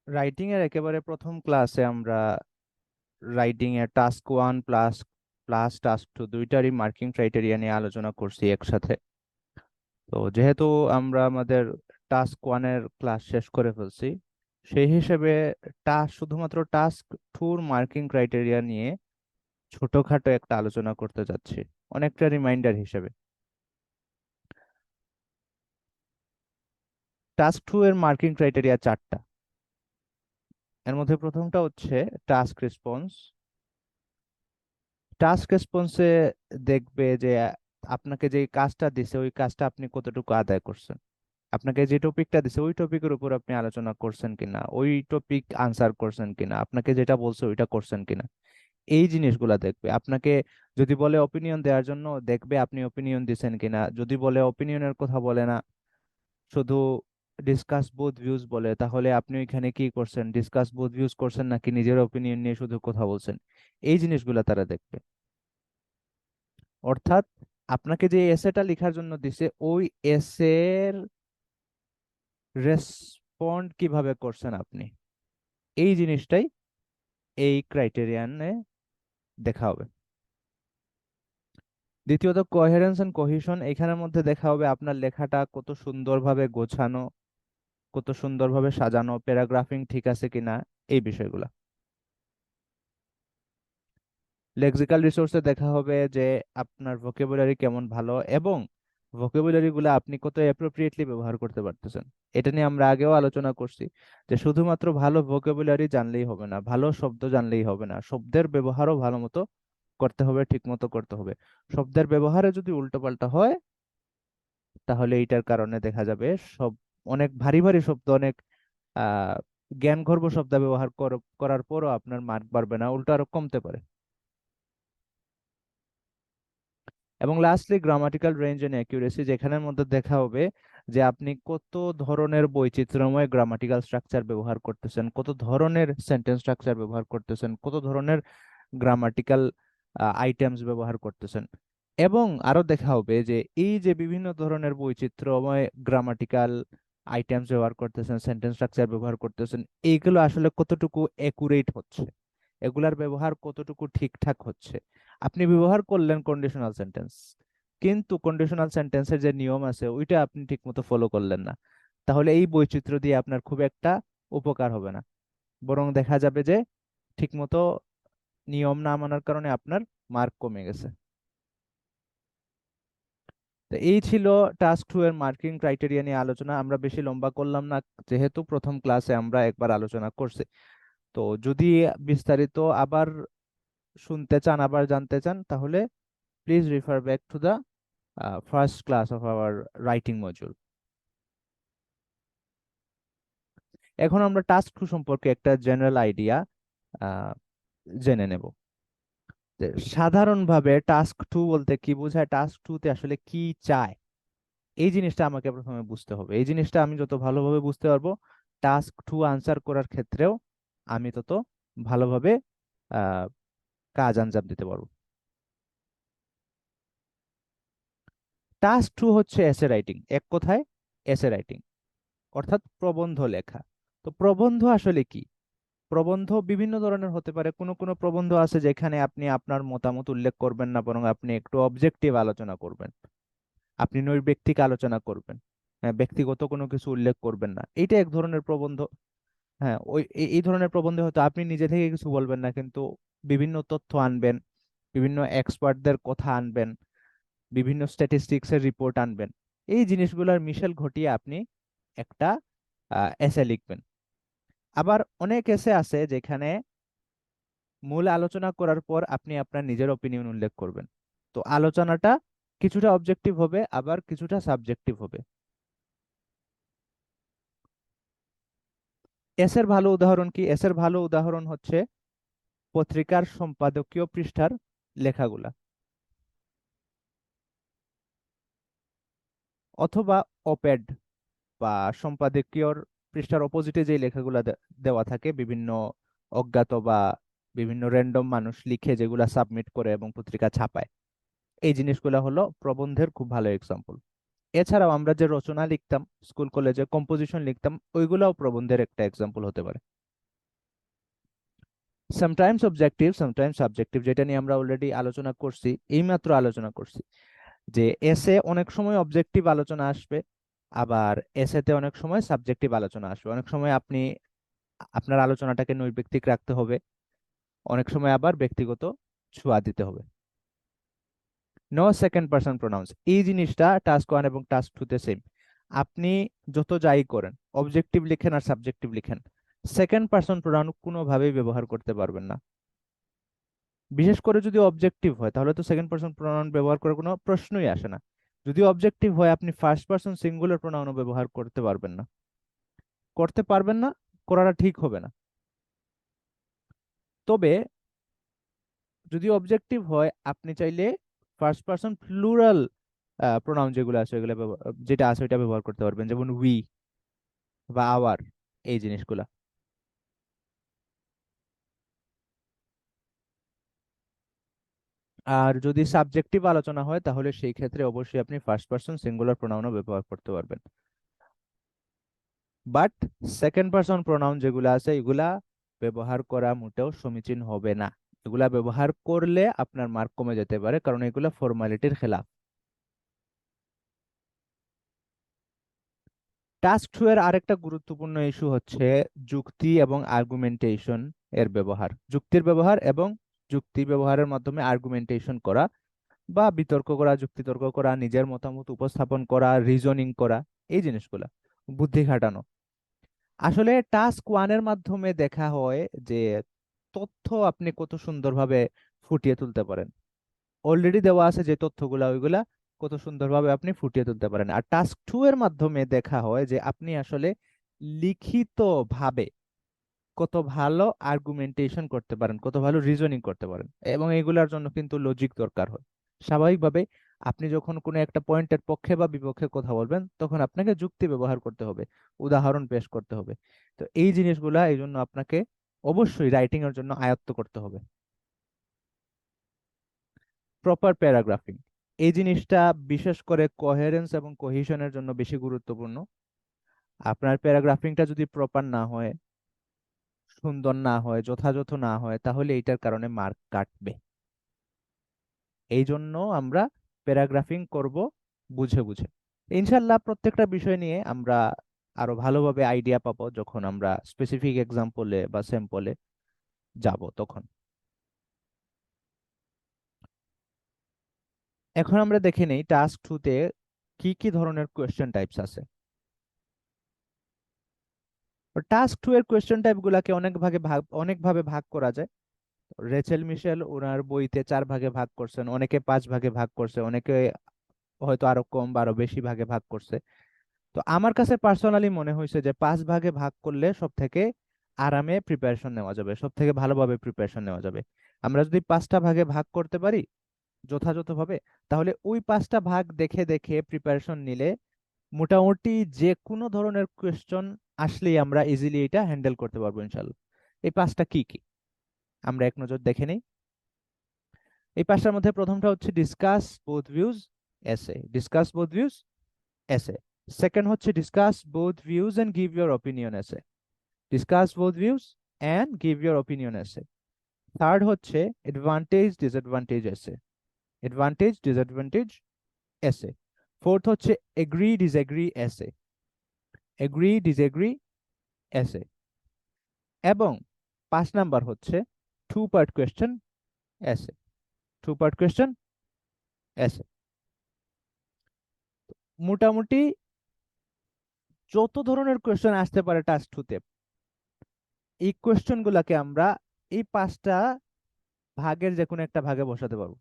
Writing এর একেবারে প্রথম ক্লাসে আমরা রাইটিং এর টাস্ক 1 প্লাস প্লাস টাস্ক 2 দুইটারই মার্কিং ক্রাইটেরিয়া নিয়ে আলোচনা করছি একসাথে। তো যেহেতু আমরা আমাদের টাস্ক 1 এর ক্লাস শেষ করে ফেলছি, সেই হিসেবে শুধুমাত্র টাস্ক 2 এর মার্কিং ক্রাইটেরিয়া নিয়ে ছোটখাটো একটা আলোচনা করতে যাচ্ছি, অনেকটা রিমাইন্ডার হিসেবে। টাস্ক 2 এর মার্কিং ক্রাইটেরিয়া 4টা। এর মধ্যে প্রথমটা হচ্ছে টাস্ক রেসপন্স। টাস্ক রেসপন্সে দেখবে যে আপনাকে যে কাজটা দিছে ওই কাজটা আপনি কতটুকু আদায় করছেন। আপনাকে যে টপিকটা দিছে ওই টপিকের উপর আপনি আলোচনা করছেন কিনা, ওই টপিক আনসার করছেন কিনা, আপনাকে যেটা বলছে ওইটা করছেন কিনা, এই জিনিসগুলা দেখবে। আপনাকে যদি বলে অপিনিয়ন দেওয়ার জন্য, দেখবে আপনি অপিনিয়ন দিছেন কিনা। যদি বলে অপিনিয়নের কথা বলে না, শুধু ডিসকাস বোথ ভিউজ বলে, তাহলে আপনি ওইখানে কি করছেন, ডিসকাস বোথ ভিউজ করছেন নাকি নিজের অপিনিয়ন নিয়ে শুধু কথা বলছেন। এই জিনিসগুলা তারা দেখবে। অর্থাৎ আপনাকে যে এসেটা লেখার জন্য দিছে ওই এসের রেসপন্ড কিভাবে করছেন আপনি, এই জিনিসটাই এই ক্রাইটেরিয়ানে দেখা হবে। দ্বিতীয়ত কোহেরেন্স এন্ড কোহিশন, এখানের মধ্যে দেখা হবে আপনার লেখাটা কত সুন্দরভাবে গোছানো, কত সুন্দরভাবে সাজানো, প্যারাগ্রাফিং ঠিক আছে কিনা, এই বিষয়গুলা। লেক্সিক্যাল রিসোর্সে দেখা হবে যে আপনার ভোকাবুলারি কেমন ভালো, এবং ভোকাবুলারি গুলো আপনি কত অ্যাপ্রোপ্রিয়েটলি ব্যবহার করতে পারতেছেন। এটা নিয়ে আমরা আগেও আলোচনা করছি যে শুধুমাত্র ভালো ভোকাবুলারি জানলেই হবে না, ভালো শব্দ জানলেই হবে না, শব্দের ব্যবহারও ভালো মতো করতে হবে, ঠিক মতো করতে হবে। শব্দের ব্যবহারে যদি উল্টোপাল্টা হয়, তাহলে এইটার কারণে দেখা যাবে সব অনেক ভারী ভারী শব্দ, অনেক আহ জ্ঞানগর্ভ শব্দ ব্যবহার করার পরও আপনার মার্ক বাড়বে না, উল্টো আরো কমতে পারে। এবং lastly grammatical range and accuracy, যেখানের মধ্যে দেখা হবে যে আপনি কত ধরনের বৈচিত্র্যময় গ্রামাটিক্যাল স্ট্রাকচার ব্যবহার করতেছেন, কত ধরনের সেন্টেন্স স্ট্রাকচার ব্যবহার করতেছেন, কত ধরনের গ্রামাটিক্যাল আইটেমস ব্যবহার করতেছেন। এবং আরো দেখা হবে যে এই যে বিভিন্ন ধরনের বৈচিত্র্যময় গ্রামাটিক্যাল আইটেমস ব্যবহার করতেছেন, সেন্টেন্স স্ট্রাকচার ব্যবহার করতেছেন, এইগুলো আসলে কতটুকু একুরেট হচ্ছে, এগুলার ব্যবহার কতটুকু ঠিকঠাক হচ্ছে। আপনি ব্যবহার করলেন কন্ডিশনাল সেন্টেন্স, কিন্তু কন্ডিশনাল সেন্টেন্সের যে নিয়ম আছে ওইটা আপনি ঠিকমতো ফলো করলেন না, তাহলে এই বৈচিত্র্য দিয়ে আপনার খুব একটা উপকার হবে না, বরং দেখা যাবে যে ঠিকমতো নিয়ম না মানার কারণে আপনার মার্ক কমে গেছে। তো এই ছিল টাস্ক 2 এর মার্কিং ক্রাইটেরিয়া নিয়ে আলোচনা। আমরা বেশি লম্বা করলাম না, যেহেতু প্রথম ক্লাসে আমরা একবার আলোচনা করছি। তো যদি বিস্তারিত আবার শুনতে চান, আবার জানতে চান, তাহলে প্লিজ রিফার back to the first class of our writing module. এখন আমরা টাস্ক 2 সম্পর্কে একটা জেনারেল আইডিয়া জেনে নেব। যে সাধারণভাবে টাস্ক 2 বলতে কি বোঝায়, টাস্ক 2 তে আসলে কি চায়, এই জিনিসটা আমাকে প্রথমে বুঝতে হবে। এই জিনিসটা আমি যত ভালোভাবে বুঝতে পারবো, টাস্ক 2 আনসার করার ক্ষেত্রেও আমি তত ভালোভাবে আহ, কাজ আঞ্জাম দিতে পারবো। টাস্ক 2 হচ্ছে এসে রাইটিং, এক কথায় এসে রাইটিং, অর্থাৎ প্রবন্ধ লেখা। তো প্রবন্ধ আসলে কি? প্রবন্ধ বিভিন্ন ধরনের হতে পারে। কোনো কোনো প্রবন্ধ আছে যেখানে আপনি আপনার মতামত উল্লেখ করবেন না, বরং আপনি একটু অবজেক্টিভ আলোচনা করবেন, আপনি নৈর্ব্যক্তিক আলোচনা করবেন, হ্যাঁ, ব্যক্তিগত কোনো কিছু উল্লেখ করবেন না, এইটা এক ধরনের প্রবন্ধ। হ্যাঁ, ওই এই ধরনের প্রবন্ধে হয়তো আপনি নিজে থেকে কিছু বলবেন না, কিন্তু বিভিন্ন তথ্য আনবেন, বিভিন্ন এক্সপার্টদের কথা আনবেন, বিভিন্ন স্ট্যাটিস্টিক্স এর রিপোর্ট আনবেন, এই জিনিসগুলোর মিশেল ঘটিয়ে আপনি একটা এসে লিখবেন। আবার অনেক এসে আছে যেখানে মূল আলোচনা করার পর আপনি আপনার নিজের অপিনিয়ন উল্লেখ করবেন। তো আলোচনাটা কিছুটা অবজেক্টিভ হবে, আবার কিছুটা সাবজেক্টিভ হবে। এসের ভালো উদাহরণ কি? এসের ভালো উদাহরণ হচ্ছে পত্রিকার সম্পাদকীয় পৃষ্ঠার লেখাগুলা, অথবা অপেড বা সম্পাদকীয়র পৃষ্ঠার অপোজিটে যে লেখাগুলা দেওয়া থাকে, বিভিন্ন অজ্ঞাত বা বিভিন্ন র্যান্ডম মানুষ লিখে যেগুলা সাবমিট করে এবং পত্রিকা ছাপায়, এই জিনিসগুলা হলো প্রবন্ধের খুব ভালো এক্সাম্পল। এছাড়াও আমরা যে রচনা লিখতাম, স্কুল কলেজে কম্পোজিশন লিখতাম, ওইগুলাও প্রবন্ধের একটা এক্সাম্পল হতে পারে। সামটাইমস অবজেক্টিভ সামটাইমস সাবজেক্টিভ, যেটা নিয়ে আমরা অলরেডি আলোচনা করছি, এইমাত্র আলোচনা করছি যে এসে অনেক সময় অবজেক্টিভ আলোচনা আসবে, আবার এসেতে অনেক সময় সাবজেক্টিভ আলোচনা আসবে। অনেক সময় আপনি আপনার আলোচনাটাকে নৈর্ব্যক্তিক রাখতে হবে, অনেক সময় আবার ব্যক্তিগত ছোঁয়া দিতে হবে। নো সেকেন্ড পারসন প্রোনাউন্স, এই জিনিসটা টাস্ক 1 এবং টাস্ক 2 তে সেম। আপনি যত যাই করেন, অবজেক্টিভ লিখেন আর সাবজেক্টিভ লিখেন, সেকেন্ড পারসন প্রোনাউন কোনোভাবেই ব্যবহার করতে পারবেন না। বিশেষ করে যদি অবজেক্টিভ হয়, তাহলে তো সেকেন্ড পারসন প্রোনাউন ব্যবহার করার কোনো প্রশ্নই আসে না। যদি অবজেক্টিভ হয়, আপনি ফার্স্ট পারসন সিঙ্গুলার প্রোনাউনও ব্যবহার করতে পারবেন না, করতে পারবেন না, করাটা ঠিক হবে না। তবে যদি অবজেক্টিভ হয়, আপনি চাইলে ফার্স্ট পারসন প্লুরাল প্রোনাউন যেগুলো আছে এগুলো যেটা আছে ওইটা ব্যবহার করতে পারবেন, যেমন উই বা আওয়ার, এই জিনিসগুলা। আর যদি সাবজেক্টিভ আলোচনা হয়, তাহলে সেই ক্ষেত্রে অবশ্যই আপনি ফার্স্ট পারসন সিঙ্গুলার প্রোনাউনও ব্যবহার করতে পারবেন। বাট সেকেন্ড পারসন প্রোনাউন যেগুলো আছে এগুলা ব্যবহার করা মোটেও সমীচীন হবে না। এগুলা ব্যবহার করলে আপনার মার্ক কমে যেতে পারে, কারণ এগুলা ফর্মালিটির খেলাফ। টাস্ক 2 এর আরেকটা গুরুত্বপূর্ণ ইস্যু হচ্ছে যুক্তি এবং আর্গুমেন্টেশন এর ব্যবহার, যুক্তির ব্যবহার এবং যুক্তি ব্যবহারের মাধ্যমে আর্গুমেন্টেশন করা বা বিতর্ক করা, যুক্তিতর্ক করা, নিজের মতামত উপস্থাপন করা, রিজনিং করা, এই জিনিসগুলা, বুদ্ধি খাটানো। আসলে টাস্ক 1 এর মাধ্যমে দেখা হয় যে তথ্য আপনি কত সুন্দরভাবে ফুটিয়ে তুলতে পারেন। অলরেডি দেওয়া আছে যে তথ্যগুলা, ওইগুলা কত সুন্দরভাবে আপনি ফুটিয়ে তুলতে পারেন। আর টাস্ক 2 এর মাধ্যমে দেখা হয় যে আপনি আসলে লিখিত ভাবে কত ভালো আর্গুমেন্টেশন করতে পারেন, কত ভালো রিজনিং করতে পারেন, এবং এগুলার জন্য কিন্তু লজিক দরকার হয়। স্বাভাবিকভাবে আপনি যখন কোনো একটা পয়েন্টের পক্ষে বা বিপক্ষে কথা বলবেন, তখন আপনাকে যুক্তি ব্যবহার করতে হবে, উদাহরণ পেশ করতে হবে। তো এই জিনিসগুলা এই জন্য আপনাকে অবশ্যই রাইটিং এর জন্য আয়ত্ত করতে হবে। প্রপার প্যারাগ্রাফিং, এই জিনিসটা বিশেষ করে কোহেরেন্স এবং কোহিশনের জন্য বেশি গুরুত্বপূর্ণ। আপনার প্যারাগ্রাফিংটা যদি প্রপার না হয়, সুন্দর না হয়, যথাযথ না হয়, তাহলে এইটার কারণে মার্ক কাটবে। এই জন্য আমরা প্যারাগ্রাফিং করব বুঝে বুঝে। ইনশাল্লাহ প্রত্যেকটা বিষয় নিয়ে আমরা আরো ভালোভাবে আইডিয়া পাবো যখন আমরা স্পেসিফিক এক্সাম্পলে বা স্যাম্পলে যাব তখন। এখন আমরা দেখে নেই টাস্ক 2 তে কি কি ধরনের কোয়েশ্চেন টাইপস আছে। টাস্ক 2 এর কোয়েশ্চেন টাইপ গুলাকে অনেক ভাবে ভাগ করা যায়। রেচেল মিশেল ওনার বইতে 4 ভাগে ভাগ করছেন, অনেকে 5 ভাগে ভাগ করছে, অনেকে হয়তো আরো কম বা আরো বেশি ভাগে ভাগ করছে। তো আমার কাছে পার্সোনালি মনে হয়েছে যে 5 ভাগে ভাগ করলে সব থেকে আরামে প্রিপারেশন নেওয়া যাবে, সব থেকে ভালোভাবে প্রিপারেশন নেওয়া যাবে। আমরা যদি 5টা ভাগে ভাগ করতে পারি যথাযথভাবে, তাহলে ওই 5টা ভাগ দেখে দেখে প্রিপারেশন নিলে মোটামুটি যে কোনো ধরনের কোয়েশ্চন আসলেই আমরা ইজিলি এটা হ্যান্ডেল করতে পারবো ইনশাল্লাহ। এই 5টা কি কি আমরা এক নজর দেখে নেই। এই 5টার মধ্যে প্রথমটা হচ্ছে discuss both views essay, discuss both views essay. Second হচ্ছে discuss both views and give your opinion essay, discuss both views and give your opinion essay. Third হচ্ছে advantage disadvantage essay, advantage disadvantage essay. Fourth হচ্ছে agree disagree essay, agree disagree essay. এবং 5 number হচ্ছে two part question essay, two part question essay. মোটামুটি যত ধরনের question আসতে পারে task 2 তে, এই কোয়েশ্চেন গুলাকে আমরা এই 5টা ভাগের যে কোনো একটা ভাগে বসাতে পারবো।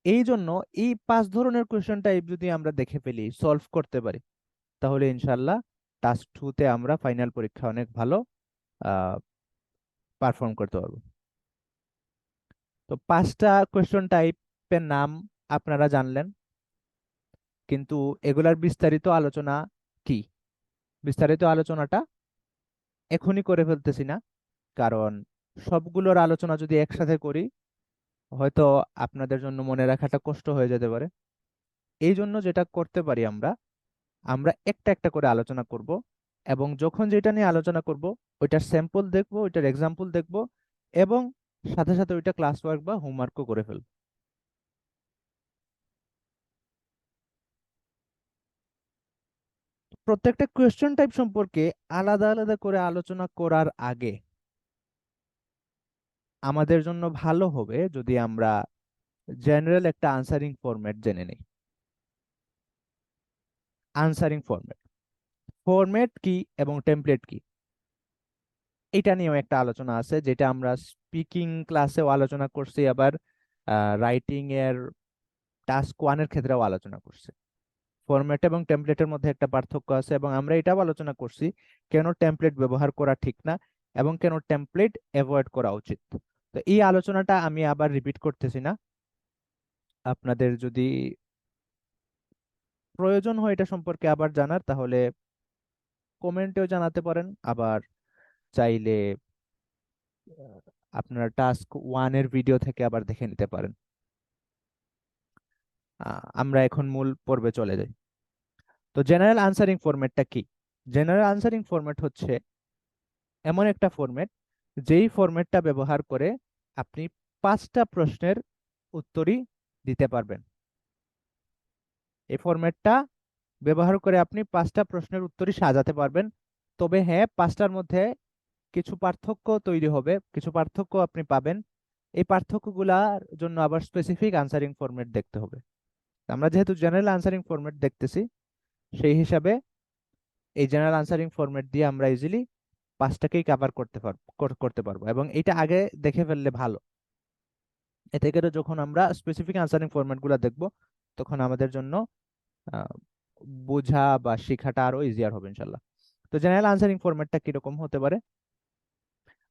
এই জন্য এই 5 ধরনের কোয়েশ্চেন টাইপ যদি আমরা দেখে ফেলি, সলভ করতে পারি, তাহলে ইনশাল্লাহ টাস্ক 2 তে আমরা ফাইনাল পরীক্ষা অনেক ভালো পারফর্ম করতে পারবো। তো 5টা কোয়েশ্চন টাইপের নাম আপনারা জানলেন, কিন্তু এগুলার বিস্তারিত আলোচনা কি, বিস্তারিত আলোচনাটা এখনই করে ফেলতেছি না, কারণ সবগুলোর আলোচনা যদি একসাথে করি হয়তো আপনাদের জন্য মনে রাখাটা কষ্ট হয়ে যেতে পারে। এই জন্য যেটা করতে পারি আমরা, আমরা একটা একটা করে আলোচনা করব। এবং যখন যেটা নিয়ে আলোচনা করব ওইটার স্যাম্পল দেখবো, ওইটার এক্সাম্পল দেখবো, এবং সাথে সাথে ওইটা ক্লাস ওয়ার্ক বা হোমওয়ার্কও করে ফেলবো। প্রত্যেকটা কোয়েশ্চেন টাইপ সম্পর্কে আলাদা আলাদা করে আলোচনা করার আগে আমাদের জন্য ভালো হবে যদি আমরা জেনারেল একটা আনসারিং ফরম্যাট জেনে নিই। আনসারিং ফরম্যাট, ফরম্যাট কি এবং টেমপ্লেট কি, এটা নিয়েও একটা আলোচনা আছে, যেটা আমরা স্পিকিং ক্লাসেও আলোচনা করছি, আবার রাইটিং এর টাস্ক ওয়ানের ক্ষেত্রেও আলোচনা করছি। ফরম্যাট এবং টেমপ্লেটের মধ্যে একটা পার্থক্য আছে, এবং আমরা এটাও আলোচনা করছি কেন টেমপ্লেট ব্যবহার করা ঠিক না এবং কেন টেমপ্লেট অ্যাভয়েড করা উচিত। তো এই আলোচনাটা আমি আবার রিপিট করতেছি না। আপনাদের যদি প্রয়োজন হয় এটা সম্পর্কে আবার জানার, তাহলে কমেন্টেও জানাতে পারেন। আবার চাইলে আহ, আপনারা টাস্ক ওয়ানের ভিডিও থেকে আবার দেখে নিতে পারেন। আমরা এখন মূল পর্বে চলে যাই। তো জেনারেল আনসারিং ফরম্যাটটা কি? জেনারেল আনসারিং ফরম্যাট হচ্ছে এমন একটা ফরম্যাট যেই ফরম্যাটটা ব্যবহার করে আপনি 5টা প্রশ্নের উত্তরই দিতে পারবেন। এই ফরম্যাটটা ব্যবহার করে আপনি 5টা প্রশ্নের উত্তরই সাজাতে পারবেন। তবে হ্যাঁ, 5টার মধ্যে কিছু পার্থক্য তৈরি হবে, কিছু পার্থক্য আপনি পাবেন। এই পার্থক্যগুলার জন্য আবার স্পেসিফিক আনসারিং ফরম্যাট দেখতে হবে। আমরা যেহেতু জেনারেল আনসারিং ফরম্যাট দেখতেছি, সেই হিসাবে এই জেনারেল আনসারিং ফরম্যাট দিয়ে আমরা ইজিলি 5টাকেই কভার করতে পারবো এবং এটা আগে দেখে ফেললে ভালো। এতে করে যখন আমরা স্পেসিফিক আনসারিং ফরম্যাট গুলা দেখবো, তখন আমাদের জন্য আহ, বোঝা বা শেখাটা আরো ইজিয়ার হবে ইনশাল্লাহ। তো জেনারেল আনসারিং ফরম্যাটটা কিরকম হতে পারে?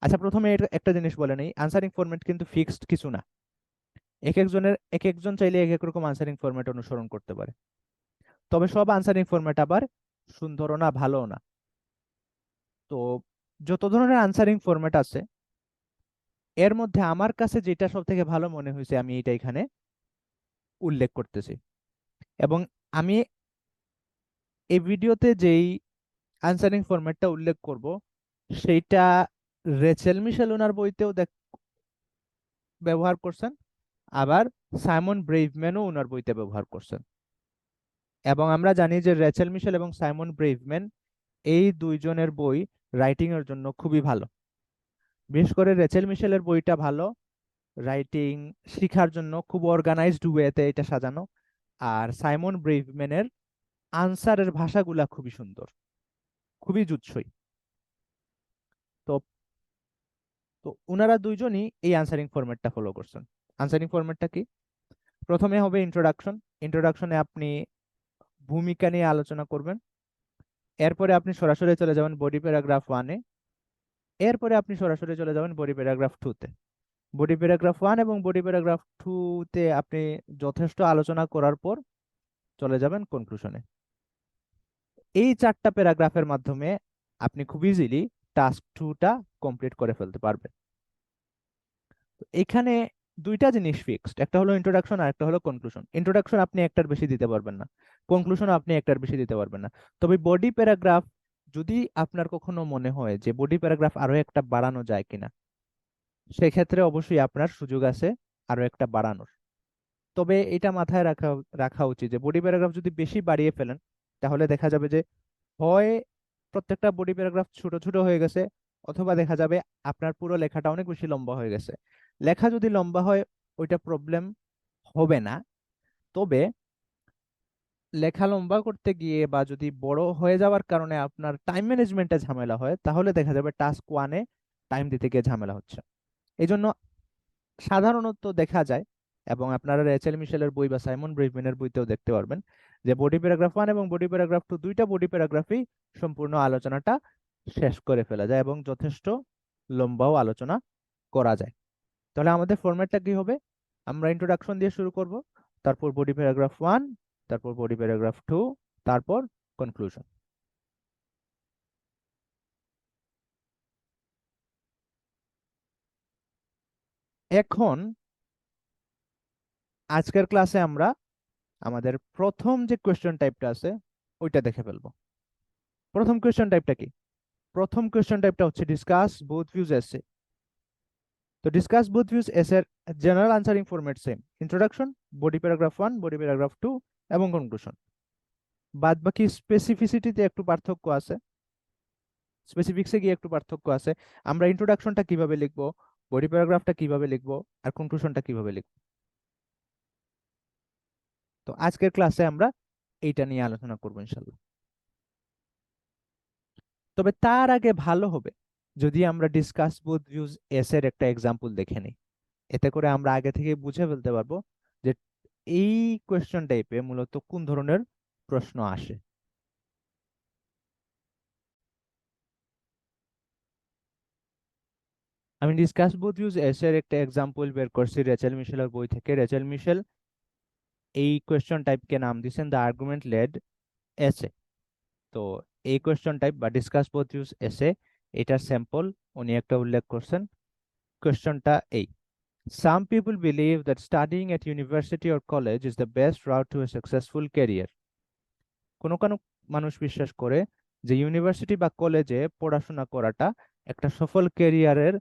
আচ্ছা, প্রথমে একটা জিনিস বলে নেই, আনসারিং ফরম্যাট কিন্তু ফিক্সড কিছু না। এক একজন চাইলে এক এক রকম আনসারিং ফরম্যাট অনুসরণ করতে পারে। তবে সব আনসারিং ফরম্যাট আবার সুন্দরও না, ভালোও না। তো যত ধরনের আনসারিং ফরম্যাট আছে, এর মধ্যে আমার কাছে যেটা সব থেকে ভালো মনে হয়েছে আমি এটা এখানে উল্লেখ করতেছি। এবং আমি এই ভিডিওতে যেই আনসারিং ফরম্যাটটা উল্লেখ করব, সেইটা রেচেল মিশেল ওনার বইতেও ব্যবহার করছেন, আবার সাইমন ব্রেইভম্যানও ওনার বইতে ব্যবহার করছেন। এবং আমরা জানি যে রেচেল মিশেল এবং সাইমন ব্রেইভম্যান এই দুইজনের বই রাইটিং এর জন্য খুবই ভালো। বিশেষ করে রেচেল মিশেলের বইটা ভালো, রাইটিং শেখার জন্য খুব অর্গানাইজড ওয়েতে এটা সাজানো। আর সাইমন ব্রেইভম্যানের আনসারের ভাষাগুলা খুবই সুন্দর, খুবই জুৎসই। তো তো ওনারা দুইজনই এই আনসারিং ফরম্যাটটা ফলো করছেন। আনসারিং ফরম্যাটটা কি? প্রথমে হবে ইন্ট্রোডাকশন। ইন্ট্রোডাকশনে আপনি ভূমিকা নিয়ে আলোচনা করবেন। এরপরে আপনি সরাসরি চলে যাবেন বডি প্যারাগ্রাফ ওয়ানে। এরপরে আপনি সরাসরি চলে যাবেন বডি প্যারাগ্রাফ টুতে। বডি প্যারাগ্রাফ ওয়ান এবং বডি প্যারাগ্রাফ টুতে আপনি যথেষ্ট আলোচনা করার পর চলে যাবেন কনক্লুশনে। এই 4টা প্যারাগ্রাফের মাধ্যমে আপনি খুব ইজিলি টাস্ক টুটা কমপ্লিট করে ফেলতে পারবেন। তো এখানে দুইটা জিনিস ফিক্সড, একটা হলো ইন্ট্রোডাকশন আর একটা হলো কনক্লুশন। ইন্ট্রোডাকশন আপনি একটার বেশি দিতে পারবেন না, কনক্লুশন আপনি একটার বেশি দিতে পারবেন না। তবে বডি প্যারাগ্রাফ, যদি আপনার কখনো মনে হয় যে বডি প্যারাগ্রাফ আরো একটা বাড়ানো যায় কিনা, সেক্ষেত্রে অবশ্যই আপনার সুযোগ আছে আরো একটা বাড়ানোর। তবে এটা মাথায় রাখা রাখা উচিত যে বডি প্যারাগ্রাফ যদি বেশি বাড়িয়ে ফেলেন, তাহলে দেখা যাবে যে হয় প্রত্যেকটা বডি প্যারাগ্রাফ ছোট ছোট হয়ে গেছে, অথবা দেখা যাবে আপনার পুরো লেখাটা অনেক বেশি লম্বা হয়ে গেছে। লেখা যদি লম্বা হয়, ওইটা প্রবলেম হবে না। তবে লেখা লম্বা করতে গিয়ে বা যদি বড় হয়ে যাওয়ার কারণে আপনার টাইম ম্যানেজমেন্টে ঝামেলা হয়, তাহলে দেখা যাবে টাস্ক ওয়ানে টাইম দিতে গিয়ে ঝামেলা হচ্ছে। এই জন্য সাধারণত দেখা যায়, এবং আপনারা রেচেল মিশেলের বই বা সাইমন ব্রেভম্যানের বইতেও দেখতে পারবেন, যে বডি প্যারাগ্রাফ ওয়ান এবং বডি প্যারাগ্রাফ টু, দুইটা বডি প্যারাগ্রাফই সম্পূর্ণ আলোচনাটা শেষ করে ফেলা যায় এবং যথেষ্ট লম্বাও আলোচনা করা যায়। তাহলে আমাদের ফরম্যাটটা কি হবে? আমরা ইন্ট্রোডাকশন দিয়ে শুরু করব, তারপর বডি প্যারাগ্রাফ ওয়ান, তারপর বডি প্যারাগ্রাফ টু, তারপর কনক্লুশন। এখন আজকের ক্লাসে আমরা আমাদের প্রথম যে কোয়েশ্চেন টাইপটা আছে ওইটা দেখে ফেলবো। প্রথম কোয়েশ্চেন টাইপটা কি? প্রথম কোয়েশ্চেন টাইপটা হচ্ছে ডিসকাস বোথ ভিউজ এসে। তো ডিসকাস বোথ ভিউজ এসের general answering format same, introduction, body paragraph 1, body paragraph 2 এবং কনক্লুশন। বাদ বাকি স্পেসিফিসিটিতে একটু পার্থক্য আছে, স্পেসিফিক্সে গিয়ে একটু পার্থক্য আছে। আমরা ইন্ট্রোডাকশনটা কিভাবে লিখবো, বডি প্যারাগ্রাফটা কিভাবে লিখবো, আর কনক্লুশনটা কিভাবে লিখবো। তো আজকের ক্লাসে আমরা এইটা নিয়ে আলোচনা করবো ইনশাল্লাহ। তবে তার আগে ভালো হবে যদি আমরা ডিসকাস বোথ ভিউজ এর একটা এক্সাম্পল দেখে নিই। এতে করে আমরা আগে থেকে বুঝে ফেলতে পারবো যে এই কোয়েশ্চেন টাইপে মূলত কোন ধরনের প্রশ্ন আসে। আমি ডিসকাস বোথ ভিউজ এর একটা এক্সাম্পল বের করছি রেচেল মিশেলের বই থেকে। রেচেল মিশেল এই কোয়েশ্চেন টাইপকে নাম দিয়েছেন দ্য আর্গুমেন্ট লেড এসে। তো এই কোয়েশ্চেন টাইপ বা ডিসকাস বোথ ভিউজ এসে, এটার স্যাম্পল উনি একটা উল্লেখ করছেন। কোয়েশ্চেনটা এই: Some people believe that studying at university or college is the best route to a successful career. কোনো কোনো মানুষ বিশ্বাস করে যে ইউনিভার্সিটি বা কলেজে পড়াশোনা করাটা একটা সফল ক্যারিয়ারের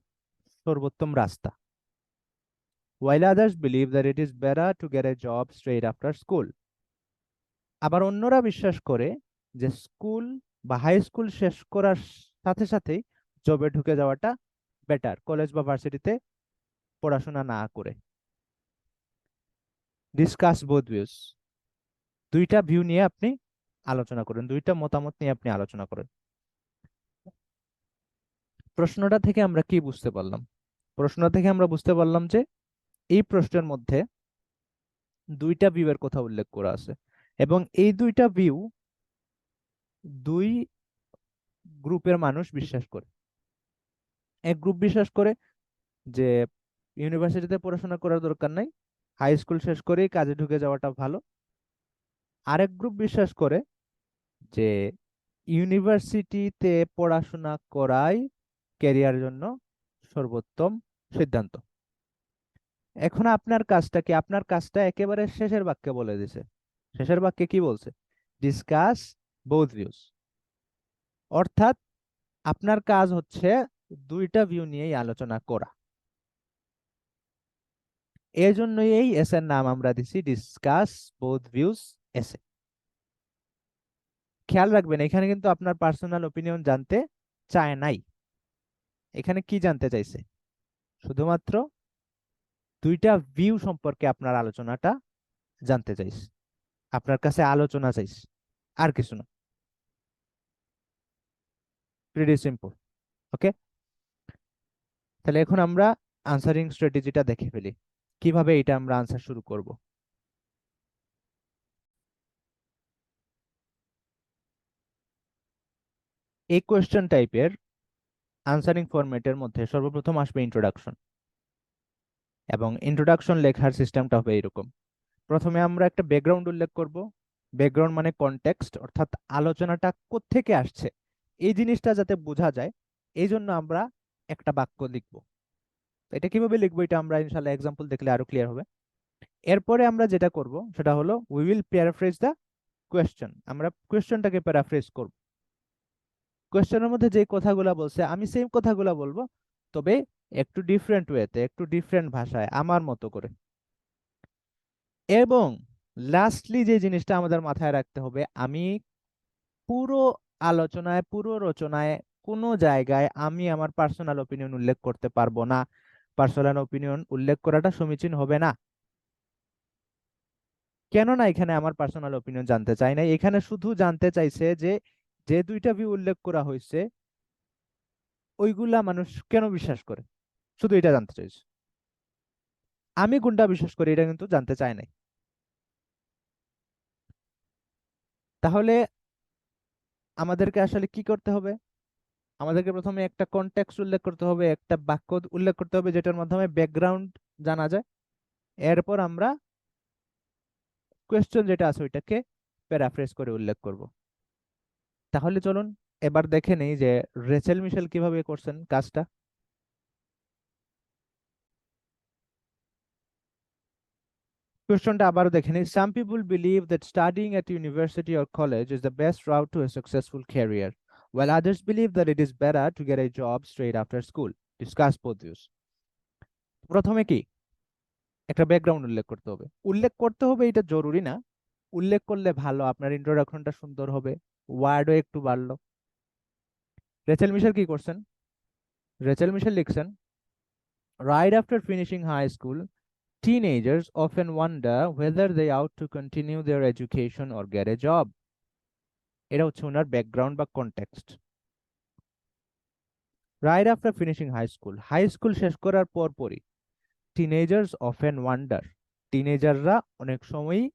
সর্বোত্তম রাস্তা। While others believe that it is better to get a job straight after school. আবার অন্যরা বিশ্বাস করে যে স্কুল বা হাই স্কুল শেষ করার সাথে সাথেই জবে ঢুকে যাওয়াটা বেটার, কলেজ বা ভার্সিটিতে পড়াশোনা না করে। ডিসকাস বোথ ভিউজ, দুইটা ভিউ নিয়ে আপনি আলোচনা করেন, দুইটা মতামত নিয়ে আপনি আলোচনা করেন। প্রশ্নটা থেকে আমরা কি বুঝতে পারলাম? প্রশ্নটা থেকে আমরা বুঝতে পারলাম যে এই প্রশ্নের মধ্যে দুইটা ভিউ এর কথা উল্লেখ করা আছে, এবং এই দুইটা ভিউ দুই গ্রুপের মানুষ বিশ্বাস করে। এক গ্রুপ বিশ্বাস করে যে ইউনিভার্সিটিতে পড়াশোনা করার দরকার নাই, হাই স্কুল শেষ করেই কাজে ঢুকে যাওয়াটা ভালো। আরেক গ্রুপ বিশ্বাস করে যে ইউনিভার্সিটিতে পড়াশোনা করাই ক্যারিয়ার জন্য সর্বোত্তম সিদ্ধান্ত। এখন আপনার কাজটা কি? আপনার কাজটা একেবারে শেষের বাক্যে বলে দিছে। শেষের বাক্যে কি বলছে? Discuss both views. অর্থাৎ আপনার কাজ হচ্ছে দুইটা ভিউ নিয়েই আলোচনা করা। এই জন্যই এই এসের নাম আমরা দিছি ডিসকাস বোথ ভিউজ এসে। খেয়াল রাখবেন, এখানে কিন্তু আপনার পার্সোনাল ওপিনিয়ন জানতে চায় নাই। এখানে কি জানতে চাইছে? শুধুমাত্র দুইটা ভিউ সম্পর্কে আপনার আলোচনাটা জানতে চাইছে, আপনার কাছে আলোচনা চাইছে, আর কিছু না। Pretty simple. ওকে, তাহলে এখন আমরা আনসারিং স্ট্র্যাটেজিটা দেখে ফেলি, কিভাবে এটা আমরা আনসার শুরু করব। এই কোয়েশ্চেন টাইপের আনসারিং ফরম্যাটের মধ্যে সর্বপ্রথম আসবে ইন্ট্রোডাকশন, এবং ইন্ট্রোডাকশন লেখার সিস্টেমটা হবে এরকম। প্রথমে আমরা একটা ব্যাকগ্রাউন্ড উল্লেখ করব। ব্যাকগ্রাউন্ড মানে কনটেক্সট, অর্থাৎ আলোচনাটা কোত্থেকে আসছে এই জিনিসটা যাতে বোঝা যায়, এই জন্য আমরা একটা বাক্য লিখব। এটা কিভাবে লিখবো এটা আমরা ইনশাআল্লাহ এক্সাম্পল দেখলে আরো ক্লিয়ার হবে। এরপরে আমরা যেটা করব সেটা হলো we will paraphrase the question. আমরা কোয়েশ্চেনটাকে প্যারাফ্রেজ করব। কোয়েশ্চেনের মধ্যে যে কথাগুলো বলছে আমি সেম কথাগুলো বলবো, তবে একটু ডিফারেন্ট ওয়েতে, একটু ডিফারেন্ট ভাষায়, আমার মতো করে। এবং লাস্টলি যে জিনিসটা আমাদের মাথায় রাখতে হবে, আমি পুরো আলোচনায়, পুরো রচনায় কোনো জায়গায় আমি আমার পার্সোনাল ওপিনিয়ন উল্লেখ করতে পারবো না। পার্সোনাল ওপিনিয়ন উল্লেখ করাটা সমীচীন হবে না। কেননা এখানে আমার পার্সোনাল ওপিনিয়ন জানতে চাই না, এখানে শুধু জানতে চাইছে যে যে দুইটা ভিউ উল্লেখ করা হয়েছে ওইগুলা মানুষ কেন বিশ্বাস করে, শুধু এটা জানতে চাইছে। আমি কোনটা বিশ্বাস করি এটা কিন্তু জানতে চাই নাই। তাহলে আমাদেরকে আসলে কি করতে হবে? আমাদেরকে প্রথমে একটা কনটেক্সট উল্লেখ করতে হবে, একটা বাক্য উল্লেখ করতে হবে যেটার মাধ্যমে ব্যাকগ্রাউন্ড জানা যায়। এরপর আমরা কোয়েশ্চেন যেটা আছে ওইটাকে প্যারাফ্রেজ করে উল্লেখ করব। তাহলে চলুন এবার দেখে নেই যে রেচেল মিশেল কিভাবে করছেন কাজটা। কোয়েশ্চনটা আবারও দেখে নিই। Some people believe that studying at university or college is the best route to a successful career. while others believe that it is better to get a job straight after school. Discuss both views. প্রথমে কি একটা background উল্লেখ করতে হবে। উল্লেখ করতে হবে এটা জরুরি না, উল্লেখ করলে ভালো, আপনার ইন্ট্রোডাকশনটা সুন্দর হবে, ওয়ার্ডও একটু বাড়লো। রেচেল মিশেল কি করছেন? রেচেল মিশেল লিখছেন, right after finishing high school, teenagers often wonder whether they ought to continue their education or get a job. এটা হচ্ছে ওনার ব্যাকগ্রাউন্ড বা context. Right after finishing high school, high school শেষ করার পরপরই টিনেজার্স অফেন ওয়ান্ডার, টিনেজাররা অনেক সময়ই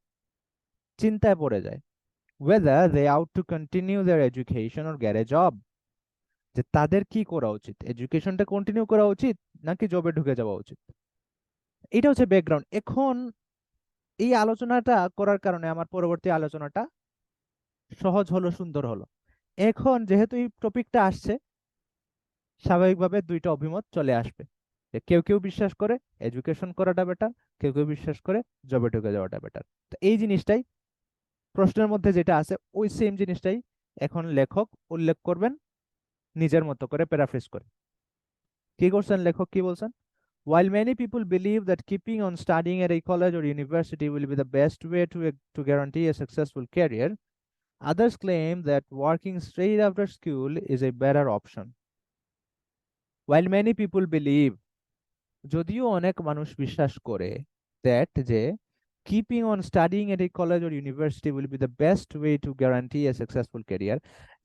চিন্তায় পড়ে যায়, whether they ought to continue their education or get a job, যে তাদের কি করা উচিত, এডুকেশনটা কন্টিনিউ করা উচিত নাকি জবে ঢুকে যাওয়া উচিত। এটা হচ্ছে ব্যাকগ্রাউন্ড। এখন এই আলোচনাটা করার কারণে আমার পরবর্তী আলোচনাটা সহজ হলো, সুন্দর হলো। এখন যেহেতু এই টপিকটা আসছে, স্বাভাবিকভাবে দুইটা অভিমত চলে আসবে, যে কেউ কেউ বিশ্বাস করে এডুকেশন করাটা বেটার, কেউ কেউ বিশ্বাস করে জবে ঢুকে যাওয়াটা বেটার। তো এই জিনিসটাই প্রশ্নের মধ্যে যেটা আছে ওই সেম জিনিসটাই এখন লেখক উল্লেখ করবেন নিজের মতো করে, প্যারাফ্রেজ করে। কি করছেন লেখক, কি বলছেন? While many people believe that keeping on studying at a college or university will be the best way to guarantee a successful career, others claim that working straight after school is a better option. While many people believe, যদিও অনেক মানুষ বিশ্বাস করে, that যে keeping on studying at a college or university will be the best way to guarantee a successful career,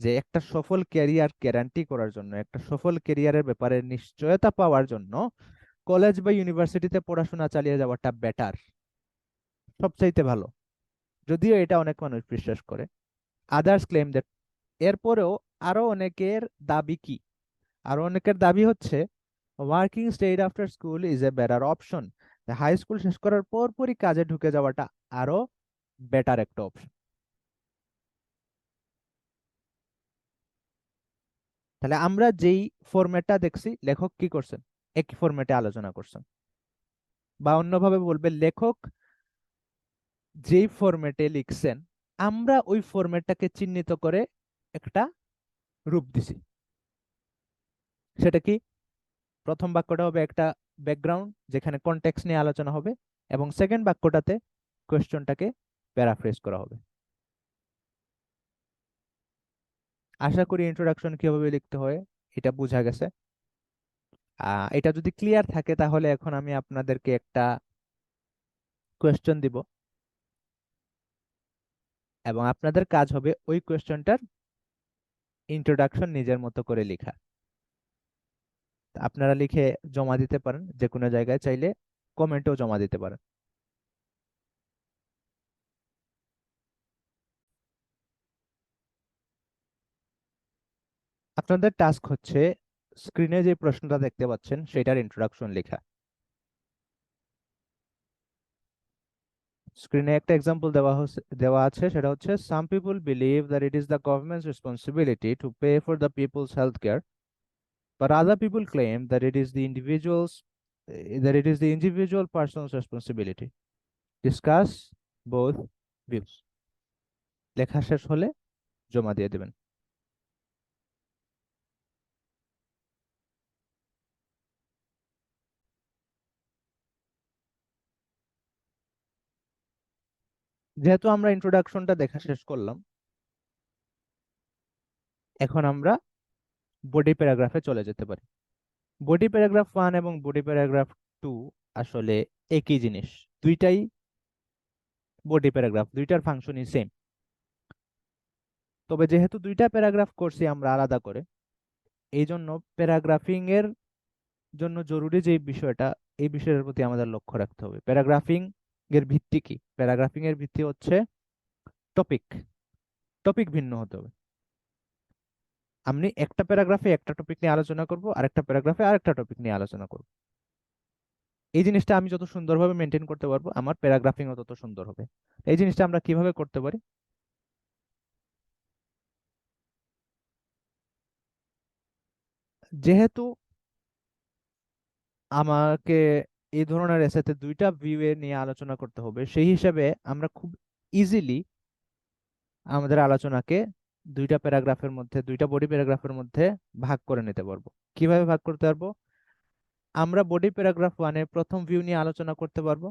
যে একটা সফল career guarantee করার জন্য, একটা সফল ক্যারিয়ারের ব্যাপারে নিশ্চয়তা পাওয়ার জন্য কলেজ বা ইউনিভার্সিটিতে পড়াশোনা চালিয়ে যাওয়াটা বেটার, সবচাইতে ভালো, যদিও এটা অনেক মানুষ বিশ্বাস করে। আদার্স ক্লেম দ্যাট, এরপরেও আরো অনেকের দাবি কি, আরো অনেকের দাবি হচ্ছে working straight after school is a better option, high school শেষ করার পরপরই কাজে ঢুকে যাওয়াটা আরো বেটার একটা অপশন। তাহলে আমরা যেই ফরম্যাটটা দেখছি, লেখক কি করছেন, একই ফরম্যাটে আলোচনা করছেন, বা অন্যভাবে বলবে লেখক যেই ফরম্যাটে লিখছেন আমরা ওই ফরম্যাটটাকে চিহ্নিত করে একটা রূপ দিছি। সেটা কি? প্রথম বাক্যটা হবে একটা ব্যাকগ্রাউন্ড যেখানে কনটেক্সট নিয়ে আলোচনা হবে, এবং সেকেন্ড বাক্যটাতে কোয়েশ্চনটাকে প্যারাফ্রেজ করা হবে। আশা করি ইন্ট্রোডাকশন কিভাবে লিখতে হয় এটা বোঝা গেছে। এটা যদি ক্লিয়ার থাকে তাহলে এখন আমি আপনাদেরকে একটা কোয়েশ্চন দিব, এবং আপনাদের কাজ হবে ওই কোয়েশ্চনটার ইন্ট্রোডাকশন নিজের মতো করে লেখা। আপনারা লিখে জমা দিতে পারেন যে কোনো জায়গায়, চাইলে কমেন্টেও জমা দিতে পারেন। আপনাদের টাস্ক হচ্ছে স্ক্রিনে যে প্রশ্নটা দেখতে পাচ্ছেন সেটার ইন্ট্রোডাকশন লেখা। স্ক্রিনে একটা এক্সাম্পল দেওয়া আছে, সেটা হচ্ছে some people believe that it is the government's responsibility to pay for the people's health care, but other people claim that it is the individual person's responsibility. Discuss both views. লেখা শেষ হলে জমা দিয়ে দেবেন। যেহেতু আমরা ইন্ট্রোডাকশনটা দেখা শেষ করলাম, এখন আমরা বডি প্যারাগ্রাফে চলে যেতে পারি। বডি প্যারাগ্রাফ 1 এবং বডি প্যারাগ্রাফ 2 আসলে একই জিনিস, দুইটাই বডি প্যারাগ্রাফ, দুইটার ফাংশনই সেম। তবে যেহেতু দুইটা প্যারাগ্রাফ করছি আমরা আলাদা করে, এই জন্য প্যারাগ্রাফিং এর জন্য জরুরি যে বিষয়টা, এই বিষয়ের প্রতি আমাদের লক্ষ্য রাখতে হবে। প্যারাগ্রাফিং এর ভিত্তি কি? প্যারাগ্রাফিং এর ভিত্তি হচ্ছে টপিক। টপিক ভিন্ন হতে হবে। আমি একটা প্যারাগ্রাফে একটা টপিক নিয়ে আলোচনা করব, আরেকটা প্যারাগ্রাফে আরেকটা টপিক নিয়ে আলোচনা করব। এই জিনিসটা আমি যত সুন্দরভাবে মেনটেন করতে পারবো, আমার প্যারাগ্রাফিংও তত সুন্দর হবে। এই জিনিসটা আমরা কিভাবে করতে পারি? যেহেতু আমাকে এই ধরনের এসেতে দুইটা ভিউ নিয়ে আলোচনা করতে হবে, সেই হিসাবে আমরা খুব ইজিলি আমাদের আলোচনাকে দুইটা প্যারাগ্রাফের মধ্যে, দুইটা বডি প্যারাগ্রাফের মধ্যে ভাগ করে নিতে পারবো। কিভাবে ভাগ করতে পারবো? আমরা বডি প্যারাগ্রাফ ওয়ানে প্রথম ভিউ নিয়ে আলোচনা করতে পারবো,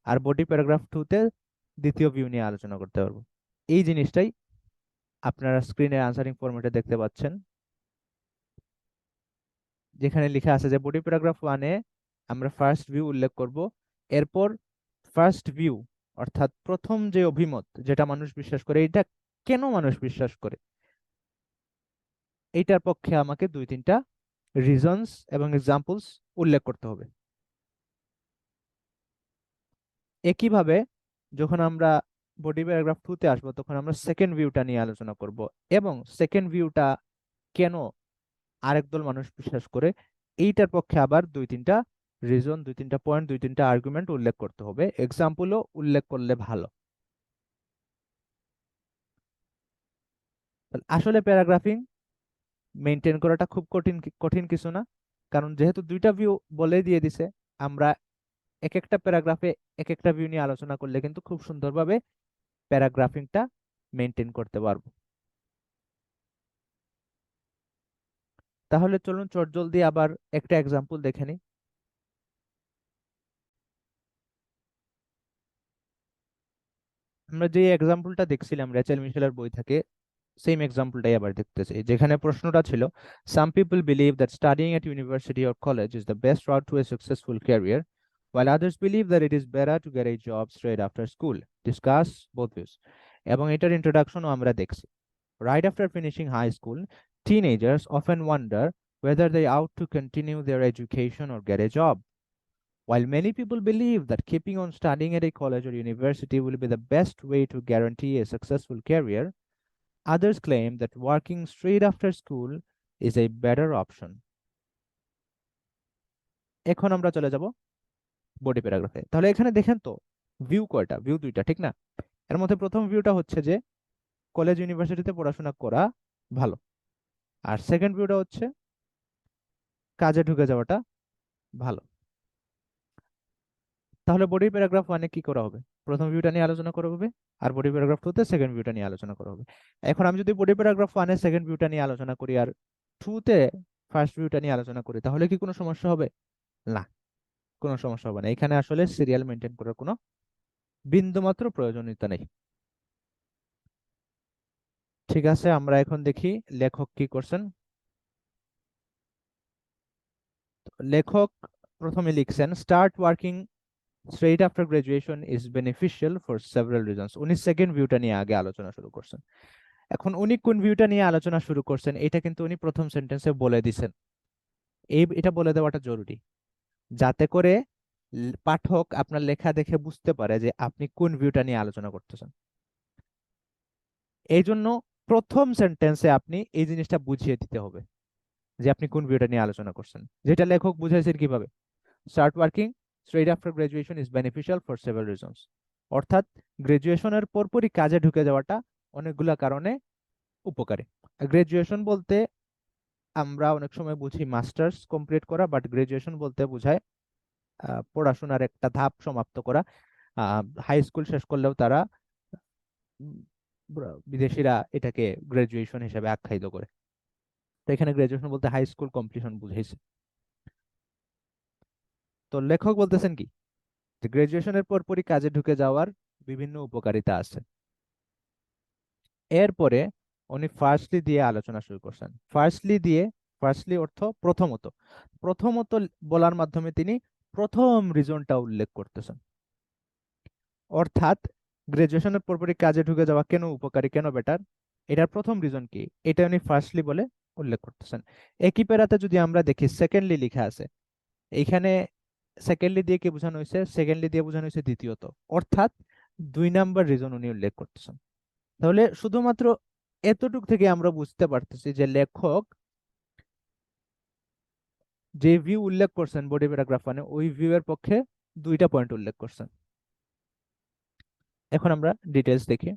আর বডি প্যারাগ্রাফ টুতে দ্বিতীয় ভিউ নিয়ে আলোচনা করতে পারবো। এই জিনিসটাই আপনারা স্ক্রিনে আনসারিং ফরম্যাটে দেখতে পাচ্ছেন, যেখানে লেখা আছে যে বডি প্যারাগ্রাফ ওয়ানে আমরা ফার্স্ট ভিউ উল্লেখ করব, এরপর ফার্স্ট ভিউ অর্থাৎ প্রথম যে অভিমত, যেটা মানুষ বিশ্বাস করে, এটা কেন মানুষ বিশ্বাস করে, এইটার পক্ষে আমাকে দুই তিনটা রিজনস এবং এক্সাম্পলস উল্লেখ করতে হবে। একইভাবে যখন আমরা বডি প্যারাগ্রাফ টুতে আসবো, তখন আমরা সেকেন্ড ভিউটা নিয়ে আলোচনা করব, এবং সেকেন্ড ভিউটা কেন আরেক দল মানুষ বিশ্বাস করে, এইটার পক্ষে আবার দুই তিনটা রিজন, দুই তিনটা পয়েন্ট, দুই তিনটা আর্গুমেন্ট উল্লেখ করতে হবে, এক্সাম্পলও উল্লেখ করলে ভালো। আসলে প্যারাগ্রাফিং মেনটেন করাটা খুব কঠিন কঠিন কিছু না, কারণ যেহেতু দুইটা ভিউ বলে দিয়ে দিছে, আমরা এক একটা প্যারাগ্রাফে এক একটা ভিউ নিয়ে আলোচনা করলে কিন্তু খুব সুন্দরভাবে প্যারাগ্রাফিংটা মেনটেন করতে পারবো। তাহলে চলুন চটজলদি আবার একটা এক্সাম্পল দেখে নিই। আমরা যে এক্সাম্পলটা দেখছিলাম রেচেল মিশেলের বই থেকে, সেম এক্সাম্পলটাই আবার দেখতেছি, যেখানে প্রশ্নটা ছিল, সাম people believe that studying at university or college is the best route to a successful career, while others believe that it is better to get a job straight after school. Discuss both views. এবং এটার ইন্ট্রোডাকশনও আমরা দেখছি। Right after finishing high school, teenagers often wonder whether they ought to continue their education or get a job. While many people believe that keeping on studying at a college or university will be the best way to guarantee a successful career, others claim that working straight after school is a better option. এখন আমরা চলে যাব body প্যারাগ্রাফে। তাহলে এখানে দেখেন তো, view কয়টা? View দুইটা, ঠিক না? এর মধ্যে প্রথম ভিউটা হচ্ছে যে কলেজ ইউনিভার্সিটিতে পড়াশোনা করা ভালো, আর সেকেন্ড ভিউটা হচ্ছে কাজে ঢুকে যাওয়াটা ভালো। তাহলে বডি প্যারাগ্রাফ ওয়ানে কি করা হবে? প্রথম ভিউটা নিয়ে আলোচনা করা হবে, আর বডি প্যারাগ্রাফ টুতে সেকেন্ড ভিউটা নিয়ে আলোচনা করা হবে। এখন আমি যদি বডি প্যারাগ্রাফ ওয়ানে সেকেন্ড ভিউটা নিয়ে আলোচনা করি আর টুতে ফার্স্ট ভিউটা নিয়ে আলোচনা করি, তাহলে কি কোনো সমস্যা হবে? না, কোনো সমস্যা হবে না। এখানে আসলে সিরিয়াল মেনটেন করার কোনো বিন্দুমাত্র প্রয়োজনীয়তা নেই। ঠিক আছে, আমরা এখন দেখি লেখক কি করছেন। লেখক প্রথমে লিখছেন, start working straight after graduation is beneficial for several reasons. উনি সেকেন্ড ভিউটা নিয়ে আগে আলোচনা শুরু করছেন। এখন উনি কোন ভিউটা নিয়ে আলোচনা শুরু করছেন, এটা কিন্তু উনি প্রথম সেন্টেন্সে বলে দিছেন। এটা বলে দেওয়াটা জরুরি, যাতে করে পাঠক আপনার লেখা দেখে বুঝতে পারে যে আপনি কোন ভিউটা নিয়ে আলোচনা করতেছেন। এই জন্য প্রথম সেন্টেন্সে আপনি এই জিনিসটা বুঝিয়ে দিতে হবে যে আপনি কোন ভিউটা নিয়ে আলোচনা করছেন, যেটা লেখক বুঝাইছেন কিভাবে। Start working straight after graduation is beneficial for several reasons, অর্থাৎ গ্রাজুয়েশনের পরপরই কাজে ঢুকে যাওয়াটা অনেকগুলা কারণে উপকারী। গ্রাজুয়েশন বলতে আমরা অনেক সময় বুঝি মাস্টার্স কমপ্লিট করা, বাট গ্রাজুয়েশন বলতে বোঝায় পড়াশোনার একটা ধাপ সমাপ্ত করা। হাই স্কুল শেষ করলেও তারা উম, বিদেশিরা এটাকে গ্রাজুয়েশন হিসেবে আখ্যায়িত করে। তো এখানে গ্রাজুয়েশন বলতে হাই স্কুল কমপ্লিশন বুঝাইছে। তো লেখক বলতেছেন কি, যে গ্রাজুয়েশনের পরপরই কাজে ঢুকে যাওয়ার বিভিন্ন উপকারিতা আছে। এরপরে উনি ফার্স্টলি দিয়ে আলোচনা শুরু করছেন। ফার্স্টলি অর্থ প্রথমত। প্রথমত বলার মাধ্যমে তিনি প্রথম রিজনটা উল্লেখ করতেছেন, অর্থাৎ গ্রাজুয়েশনের পরপরই কাজে ঢুকে যাওয়া কেন উপকারী, কেন বেটার, এটার প্রথম রিজন কি, এটা উনি ফার্স্টলি বলে উল্লেখ করতেছেন। একই প্যারাতে যদি আমরা দেখি সেকেন্ডলি লেখা আছে, এইখানে সেকেন্ডলি দিয়ে কি বোঝানো হয়েছে? সেকেন্ডলি দিয়ে বোঝানো হয়েছে দ্বিতীয়ত, অর্থাৎ দুই নাম্বার রিজন উনি উল্লেখ করতেছেন। তাহলে শুধুমাত্র এতটুক থেকে আমরা বুঝতে পারতেছি যে লেখক যে ভিউ উল্লেখ করছেন বডি প্যারাগ্রাফ মানে ওই ভিউ এর পক্ষে দুইটা পয়েন্ট উল্লেখ করছেন। এখন আমরা ডিটেলস দেখি।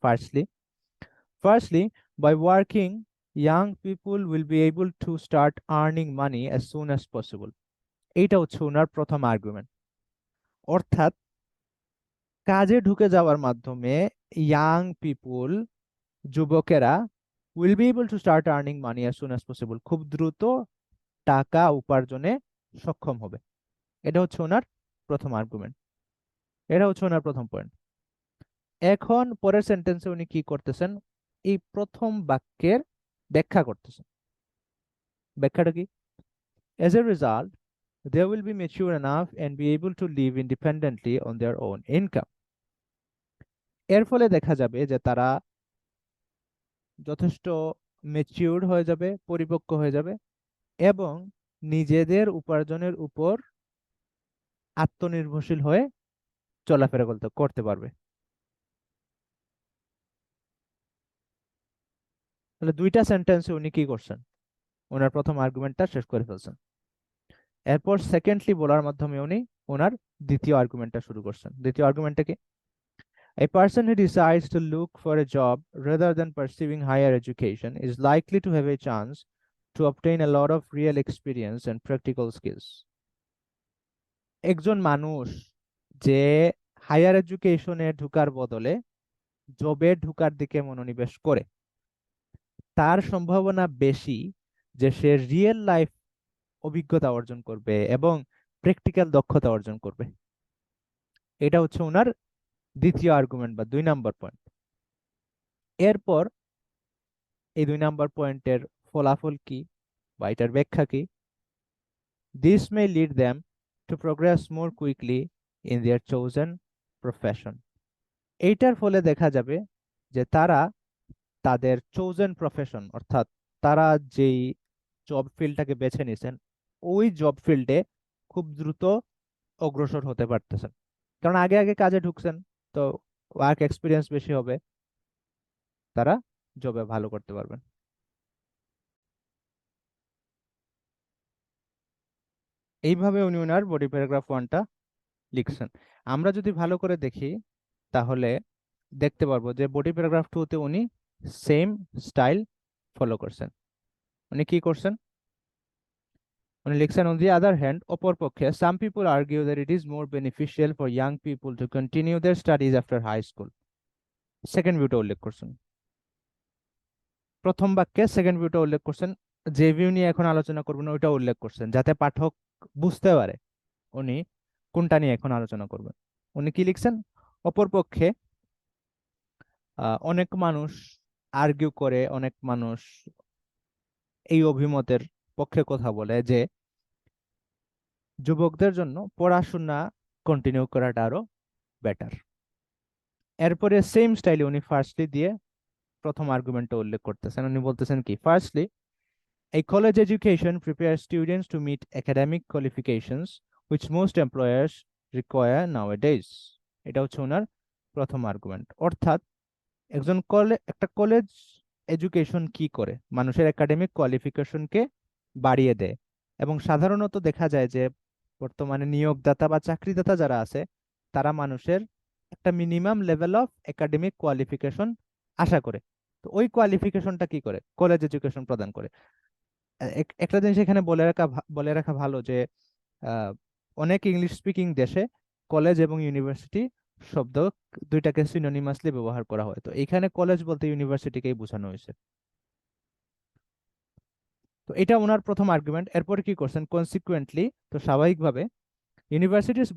Firstly firstly by working, young people will be able to start earning money as soon as possible. এইটা হচ্ছে ওনার প্রথম আর্গুমেন্ট, অর্থাৎ কাজে ঢুকে যাওয়ার মাধ্যমে ইয়াং পিপুল, যুবকেরা will be able to start earning money as soon as possible, খুব দ্রুত টাকা উপার্জনে সক্ষম হবে। এটা হচ্ছে ওনার প্রথম আর্গুমেন্ট, এটা হচ্ছে ওনার প্রথম পয়েন্ট। এখন পরের সেন্টেন্সে উনি কি করতেছেন, এই প্রথম বাক্যের ব্যাখ্যা করতেছেন। ব্যাখ্যাটা কি? As a result, they will be mature enough and be able to live independently on their own income. এর ফলে দেখা যাবে যে তারা যথেষ্ট ম্যাচিউরড হয়ে যাবে, পরিপক্ক হয়ে যাবে এবং নিজেদের উপার্জনের উপর আত্মনির্ভরশীল হয়ে চলাফেরা করতে পারবে। তাহলে দুইটা সেন্টেন্সে উনি কি করছেন, ওনার প্রথম আর্গুমেন্টটা শেষ করে ফেলছেন। এরপর সেকেন্ডলি বলার মাধ্যমে উনি ওনার দ্বিতীয় আর্গুমেন্টটা শুরু করছেন। দ্বিতীয় আর্গুমেন্টটা কি? A person who decides to look for a job rather than pursuing higher education is likely to have a chance to obtain a lot of real experience and practical skills. একজন মানুষ যে হায়ার এডুকেশনে ঢুকার বদলে জবে ঢুকার দিকে মনোনিবেশ করে, তার সম্ভাবনা বেশি যে সে রিয়েল লাইফ অভিজ্ঞতা অর্জন করবে এবং প্র্যাকটিক্যাল দক্ষতা অর্জন করবে। এটা হচ্ছে ওনার দ্বিতীয় আর্গুমেন্ট বা 2 নম্বর পয়েন্ট। এরপর এই 2 নম্বর পয়েন্টের ফলাফল কি বা এটার ব্যাখ্যা কি? This may lead them to progress more quickly in their chosen profession. এইটার ফলে দেখা যাবে যে তারা তাদের চোজেন প্রফেশন, অর্থাৎ তারা যেই জব ফিল্ডটাকে বেছে নিয়েছেন ওই জব ফিল্ডে খুব দ্রুত অগ্রসর হতে পারতেছেন। কারণ আগে আগে কাজে ঢুকছেন, তো ওয়ার্ক এক্সপিরিয়েন্স বেশি হবে, তারা জবে ভালো করতে পারবেন। এইভাবে উনি ওনার বডি প্যারাগ্রাফ 1টা লিখছেন। আমরা যদি ভালো করে দেখি তাহলে দেখতে পারবো যে বডি প্যারাগ্রাফ 2তে উনি সেম স্টাইল ফলো করছেন। উনি কি করছেন, উনি লিখছেন অন দি আদার হ্যান্ড, অপরপক্ষে some people argue that it is more beneficial for young people to continue their studies after high school. Second ভিউটা উল্লেখ করছেন। প্রথম বাক্যে সেকেন্ড ভিউটা উল্লেখ করছেন, যে ভিউ নিয়ে এখন আলোচনা করবেন ওইটা উল্লেখ করছেন যাতে পাঠক বুঝতে পারে উনি কোনটা নিয়ে এখন আলোচনা করবেন। উনি কি লিখছেন, অপরপক্ষে অনেক মানুষ আর্গিউ করে, অনেক মানুষ এই অভিমতের পক্ষে কথা বলে যে যুবকদের জন্য পড়াশোনা কন্টিনিউ করাটা আরো বেটার। এরপরে সেম স্টাইলে উনি ফার্স্টলি দিয়ে প্রথম আর্গুমেন্টটা উল্লেখ করতেছেন। উনি বলতেছেন কি, firstly a college education prepares students to meet academic qualifications which most employers require nowadays. এটা হচ্ছে ওনার প্রথম আর্গুমেন্ট। অর্থাৎ একটা কলেজ এডুকেশন কি করে, মানুষের একাডেমিক কোয়ালিফিকেশনকে বাড়িয়ে দেয় এবং সাধারণত দেখা যায় যে বর্তমানে নিয়োগদাতা বা চাকরিদাতা যারা আছে তারা মানুষের একটা minimum level of academic qualification আশা করে। তো ওই কোয়ালিফিকেশনটা কি করে, কলেজ এডুকেশন প্রদান করে। একটা জিনিস এখানে বলে রাখা ভালো যে আহ, অনেক ইংলিশ স্পিকিং দেশে কলেজ এবং ইউনিভার্সিটি শব্দ দুইটাকে সিনোনিমাসলি ব্যবহার করা হয়, তো এখানে কলেজ বলতে ইউনিভার্সিটিকেই বোঝানো হয়েছে। তো এটা ওনার প্রথম আর্গুমেন্ট। এরপর কি করছেন, কনসিকুয়েন্টলি, তো স্বাভাবিকভাবে universities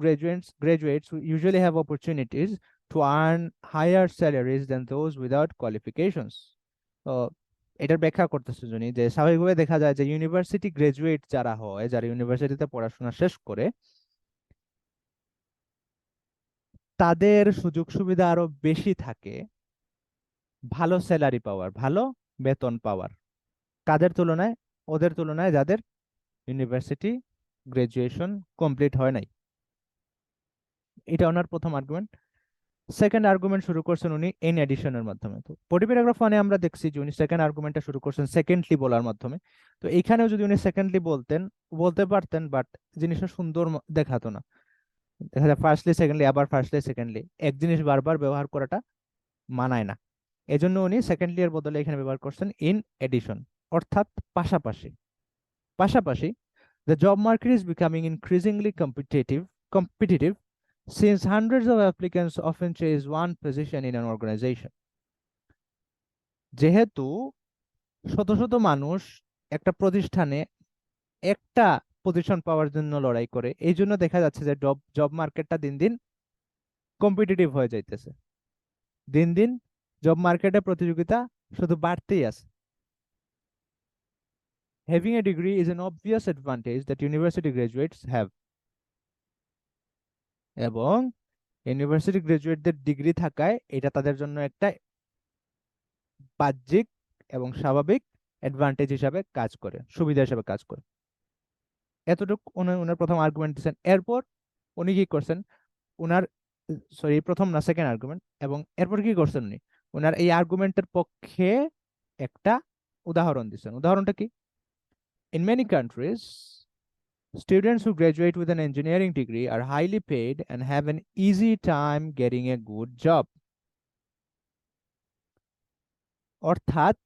graduates usually have opportunities to earn higher salaries than those without qualifications. তো এটার ব্যাখ্যা করতেছে যিনি, যে স্বাভাবিকভাবে দেখা যায় যে ইউনিভার্সিটি গ্রাজুয়েট যারা হয়, যারা ইউনিভার্সিটিতে পড়াশোনা শেষ করে, তাদের সুযোগ সুবিধা আরো বেশি থাকে ভালো স্যালারি পাওয়ার, ভালো বেতন পাওয়ার, কাদের তুলনায়, ওদের তুলনায় যাদের ইউনিভার্সিটি গ্রাজুয়েশন কমপ্লিট হয় নাই। এটা ওনার প্রথম আর্গুমেন্ট। সেকেন্ড আর্গুমেন্ট শুরু করছেন উনি ইন এডিশনের মাধ্যমে। তো বডি প্যারাগ্রাফ 1-এ আমরা দেখছি যে উনি সেকেন্ড আর্গুমেন্টটা শুরু করছেন সেকেন্ডলি বলার মাধ্যমে। তো এইখানেও যদি উনি সেকেন্ডলি বলতে পারতেন, বাট জিনিসটা সুন্দর দেখাতো না। দেখা যায় ফার্স্টলি সেকেন্ডলি, আবার ফার্স্টলি সেকেন্ডলি, এক জিনিস বারবার ব্যবহার করাটা মানায় না। এজন্য উনি সেকেন্ডলি এর বদলে এখানে ব্যবহার করছেন ইন এডিশন, অর্থাৎ পাশাপাশি। পাশাপাশি, the job market is becoming increasingly competitive since hundreds of applicants often chase one position in an organization. যেহেতু শত শত মানুষ একটা প্রতিষ্ঠানে একটা পজিশন পাওয়ার জন্য লড়াই করে, এই জন্য দেখা যাচ্ছে যে জব জব মার্কেটটা দিন দিন কম্পিটিটিভ হয়ে যাইতেছে। দিন দিন জব মার্কেটে প্রতিযোগিতা শুধু বাড়তেই আছে। Having a degree is an obvious advantage that university graduates have, এবং ইউনিভার্সিটি গ্রাজুয়েটদের ডিগ্রি থাকায় এটা তাদের জন্য একটা বাহ্যিক এবং স্বাভাবিক অ্যাডভান্টেজ হিসাবে কাজ করে, সুবিধা হিসাবে কাজ করে। এতটুকু উনার প্রথম আর্গুমেন্ট দিচ্ছেন। এরপর উনি কি করছেন, উনার সরি প্রথম না সেকেন্ড আর্গুমেন্ট, এবং এরপর কি করছেন উনি উনার এই আর্গুমেন্টের পক্ষে একটা উদাহরণ দিচ্ছেন। উদাহরণটা কি? In many countries students who graduate with an engineering degree are highly paid and have an easy time getting a good job. অর্থাৎ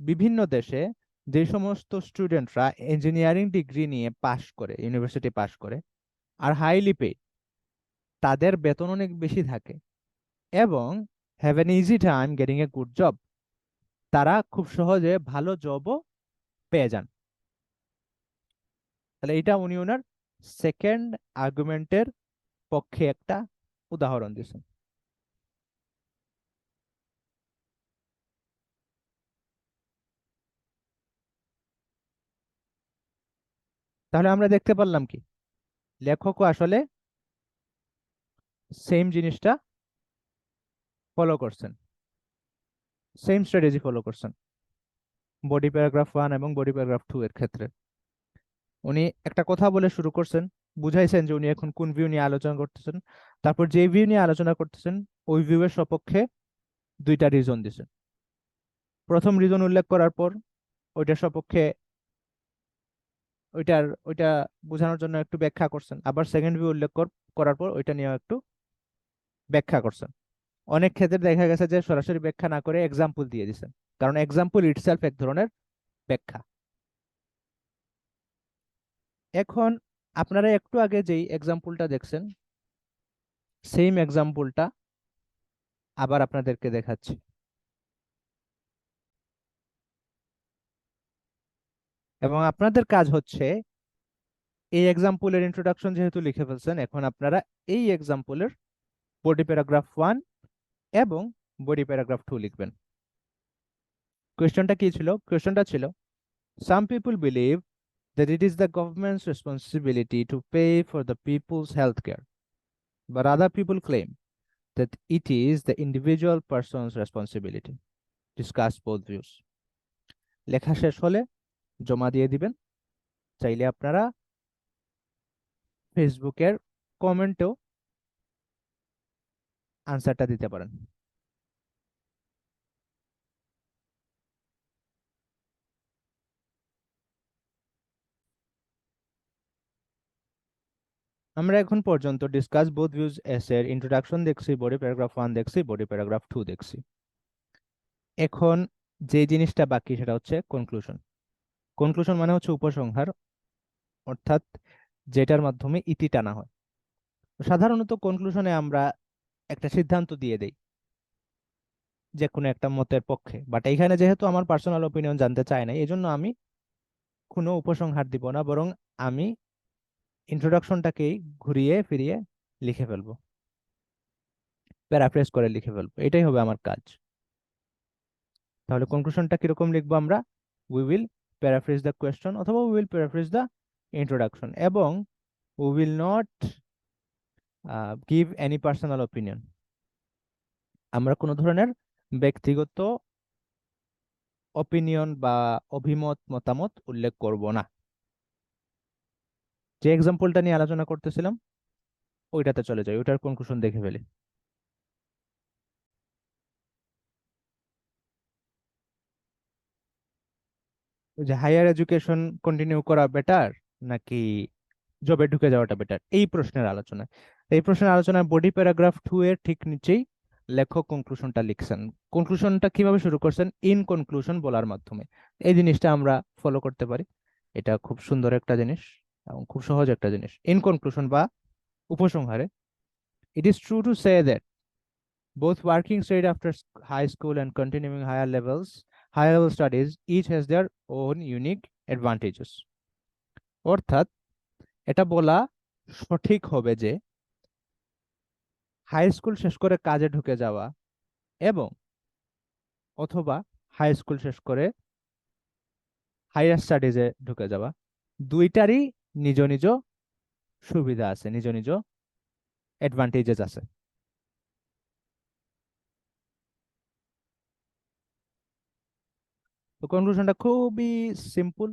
বিভিন্ন দেশে যে সমস্ত স্টুডেন্টরা ইঞ্জিনিয়ারিং ডিগ্রি নিয়ে পাশ করে, ইউনিভার্সিটি পাশ করে, আর হাইলি পেড, তাদের বেতন অনেক বেশি থাকে, এবং have an easy time getting a good job, তারা খুব সহজে ভালো জবও পেয়ে যান। তাহলে এটা উনি ওনার সেকেন্ড আর্গুমেন্টের পক্ষে একটা উদাহরণ দিয়েছেন। তাহলে আমরা দেখতে পারলাম কি, লেখকও আসলে সেম জিনিসটা ফলো করছেন, সেম স্ট্র্যাটেজি ফলো করছেন বডি প্যারাগ্রাফ 1 এবং বডি প্যারাগ্রাফ 2 এর ক্ষেত্রে। উনি একটা কথা বলে শুরু করছেন, বুঝাইছেন যে উনি এখন কোন ভিউ নিয়ে আলোচনা করতেছেন, তারপর যে ভিউ নিয়ে আলোচনা করতেছেন ওই ভিউয়ের সপক্ষে দুইটা রিজন দিছেন। প্রথম রিজন উল্লেখ করার পর ওইটার সপক্ষে ওইটা বোঝানোর জন্য একটু ব্যাখ্যা করছেন, আবার সেকেন্ড ভিউ উল্লেখ করার পর ওইটা নিয়ে একটু ব্যাখ্যা করছেন। অনেক ক্ষেত্রে দেখা গেছে যে সরাসরি ব্যাখ্যা না করে এক্সাম্পল দিয়ে দিছেন, কারণ এক্সাম্পল ইটসেলফ এক ধরনের ব্যাখ্যা। এখন আপনারা একটু আগে যেই এক্সাম্পলটা দেখছেন, সেম এক্সাম্পলটা আবার আপনাদেরকে দেখাচ্ছি। এবং আপনাদের কাজ হচ্ছে এই এক্সাম্পলের ইন্ট্রোডাকশন যেহেতু লিখে ফেলছেন, এখন আপনারা এই এক্সাম্পলের বডি প্যারাগ্রাফ 1 এবং বডি প্যারাগ্রাফ 2 লিখবেন। কোয়েশ্চনটা কি ছিল? কোয়েশ্চনটা ছিল, সাম people believe that it is the government's responsibility to pay for the people's health care, but other people claim that it is the individual person's responsibility. Discuss both views. লেখা শেষ হলে জমা দিয়ে দিবেন। চাইলে আপনারা ফেসবুকের কমেন্টেও আনসারটা দিতে পারেন। আমরা এখন পর্যন্ত ডিসকাস বোথ ভিউজ এর ইন্ট্রোডাকশন দেখছি, বডি প্যারাগ্রাফ 1 দেখছি, বডি প্যারাগ্রাফ 2 দেখছি। এখন যে জিনিসটা বাকি সেটা হচ্ছে কনক্লুশন। কনক্লুশন মানে হচ্ছে উপসংহার, অর্থাৎ যেটার মাধ্যমে ইতি টানা হয়। সাধারণত কনক্লুশনে আমরা একটা সিদ্ধান্ত দিয়ে দেই যে কোনো একটা মতের পক্ষে, বাট এইখানে যেহেতু আমার পার্সোনাল ওপিনিয়ন জানতে চায় না, এই জন্য আমি কোনো উপসংহার দিব না, বরং আমি ইন্ট্রোডাকশনটাকেই ঘুরিয়ে ফিরিয়ে লিখে ফেলবো, প্যারাফ্রেজ করে লিখে ফেলবো, এটাই হবে আমার কাজ। তাহলে কনক্লুশনটা কিরকম লিখবো আমরা? We will paraphrase the question, অথবা we will paraphrase the introduction, এবং we will not give any personal opinion. আমরা কোনো ধরনের ব্যক্তিগত অপিনিয়ন বা অভিমত, মতামত উল্লেখ করব না। যে এক্সাম্পলটা নিয়ে আলোচনা করতেছিলাম ওইটাতে চলে যাই, ওইটার কনক্লুশন দেখে ফেলি। ওই যে হায়ার এডুকেশন কন্টিনিউ করা বেটার নাকি জবে ঢুকে যাওয়াটা বেটার, এই প্রশ্নের আলোচনা। এই প্রশ্নের আলোচনায় বডি প্যারাগ্রাফ 2 এর ঠিক নিচেই লেখক কনক্লুশনটা লিখছেন। কনক্লুশনটা কিভাবে শুরু করছেন? ইন কনক্লুশন বলার মাধ্যমে। এই জিনিসটা আমরা ফলো করতে পারি, এটা খুব সুন্দর একটা জিনিস এবং খুব সহজ একটা জিনিস। ইন কনক্লুশন বা উপসংহারে, it is true to say that both working straight after high school and continuing higher levels, higher level studies each has their own unique advantages. অর্থাৎ এটা বলা সঠিক হবে যে হাই স্কুল শেষ করে কাজে ঢুকে যাওয়া এবং অথবা হাই স্কুল শেষ করে হায়ার স্টাডিজে ঢুকে যাওয়া দুইটারই নিজ নিজ সুবিধা আছে, নিজ নিজ অ্যাডভান্টেজেস আছে। তো কনক্লুশনটা খুবই সিম্পল।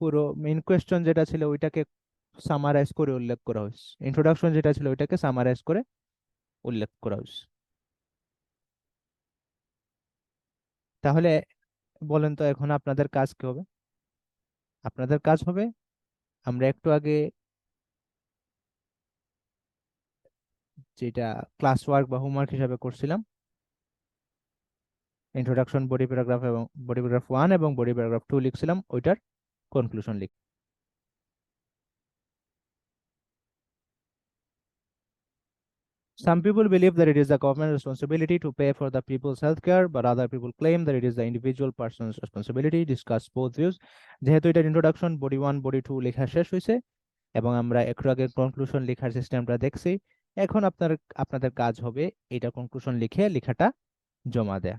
পুরো মেইন কোয়েশ্চন যেটা ছিল ওইটাকে সামারাইজ করে উল্লেখ করা হয়েছে, ইন্ট্রোডাকশন যেটা ছিল ওইটাকে সামারাইজ করে উল্লেখ করা হয়েছে। তাহলে বলেন তো এখন আপনাদের কাজ কি হবে? আপনাদের কাজ হবে, আমরা একটু আগে যেটা ক্লাস ওয়ার্ক বা হোমওয়ার্ক হিসাবে করছিলাম, ইন্ট্রোডাকশন, বডি প্যারাগ্রাফ এবং বডি প্যারাগ্রাফ 1 এবং বডি প্যারাগ্রাফ 2 লিখছিলাম, ওইটার কনক্লুশন লিখ। Some people believe that it is the government's responsibility to pay for the people's healthcare, but other people claim that it is the individual person's responsibility. Discuss both views. যেহেতু এটার introduction body 1 body 2 লেখা শেষ হয়েছে এবং আমরা একটু আগে conclusion লেখার সিস্টেমটা দেখছি, এখন আপনাদের কাজ হবে এটা কনক্লুশন লিখে লেখাটা জমা দেয়া।